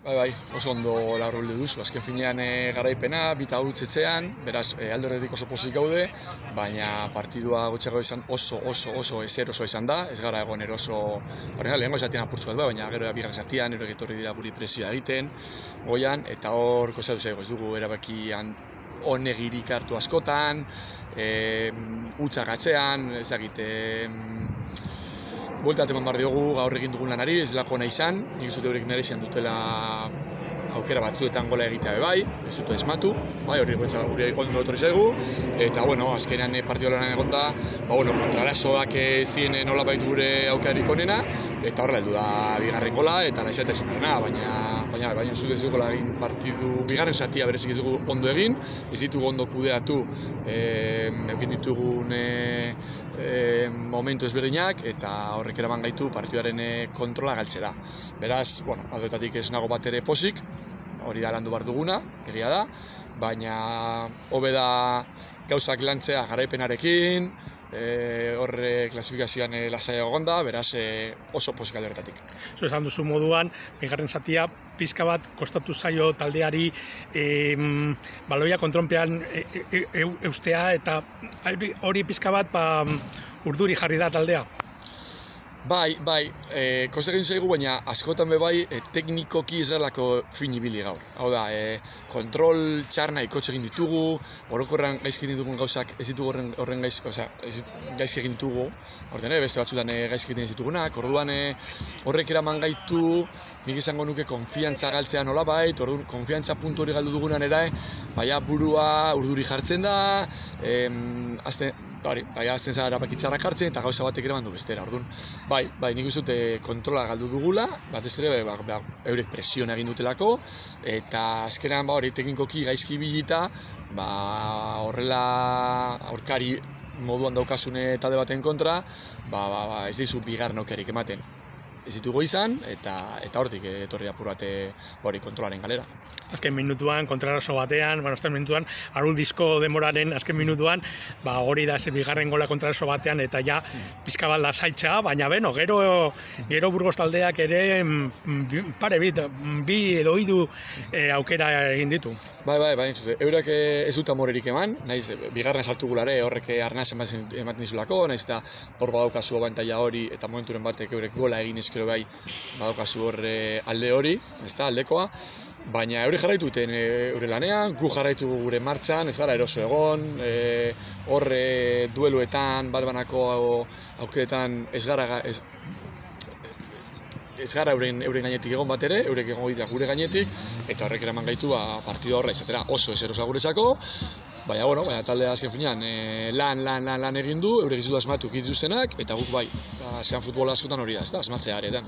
Bai, oso ondo laburbildu duzu. Azken finean garaipena, bita utzetzean, beraz alde horretik oso pozik gaude, baina partidua gutxiago izan oso eroso izan da, ez gara egon eroso, lehengo esatian apurtzu bat, baina gero bigarren zatian, erok etorri dira guri presioa egiten, goian, eta hor kozatu zaigu, ez dugu erabakian onegirik hartu askotan, utzak atzean, ez dakit, buelta eman behar diogu gaur egin dugun lanari, ez delako nahi izan, nik ez dut eurek merezian dutela aukera batzuetan gola egitea bai, ez dut esmatu, hori ondo etorri zaigu, eta azkenean partidu lanan egon da, kontrarasoak ziren nolabait gure aukerarik onena, eta horrela heldu da bigarren gola, eta laizeta izan baina zut ez dugu egin partidu, bigarren zatia berezik ez dugu ondo egin, ez ditugu ondo kudeatu, egin ditugun momentu ezberdinak, eta horrek eraman gaitu partiduaren kontrola galtzera. Beraz, aldoetatik ez nago bat ere posik, hori da landu behar duguna, egia da, baina hobe da gauzak lantzea garaipenarekin, horre klasifikazioan lasaia egon da, beraz oso posik alde horretatik. Esan duzu moduan, bigarren zatia pizka bat kostatu zaio taldeari baloia kontronpean eustea, eta hori pizka bat urduri jarri da taldea. Bai, kosta egin zaigu, baina askotan bai teknikoki ez garelako fin ibili gaur. Hau da, kontrol txarna ikotxe egin ditugu, orokorrean gaizki egin ditugun gauzak ez ditugu horren gaizki egin ditugu, beste batzutan gaizki egin ditugunak, orduan horrek eraman gaitu, nik izango nuke konfiantza galtzea nolabait, orduan konfiantza puntu hori galdu dugunan ere, baina burua urduri jartzen da, azten zara erabakitzarrak hartzen eta gauza batek ere mandu bestera, orduan. Bai, nik uste dut kontrola galdu dugula, batez ere eurek presiona egin dutelako, eta azkenean hori teknikoki gaizki bilita, horrela aurkari moduan daukasune talde baten kontra, ez dizu bigarren aukerik ematen. Ez ditugu izan, eta hortik etorri apur bat kontrolaren galera. Azken minutuan, kontraraso batean, azken minutuan, Aruldizko denboraren azken minutuan, hori da bigarren gola kontraraso batean, eta ja pizka bat lasaitzea, baina gero Burgos taldeak ere pare bi edo hiru aukera egin ditu. Bai, eurak ez dut amorerik eman, nahiz bigarren sartu gulare horrek arnaz ematen dizulako, nahiz eta hor badaukazu abantaila hori, eta momenturen batek eurek gola egin ezkero bai badaukazu hor alde hori, aldekoa, baina eure jarraitu duten eure lanean, gu jarraitu gure martxan, ez gara eroso egon, horre dueluetan, bat-banako aukeretan ez gara euren gainetik egon bat ere, eurek egon dira gure gainetik, eta horrek eraman gaitu partida horra izatera oso ez erosa guretzako, baina taldea azken finean lan egin du, eurek ez du asmatu dituztenak, eta guk bai, azken futbola askotan hori da, asmatzea aretan.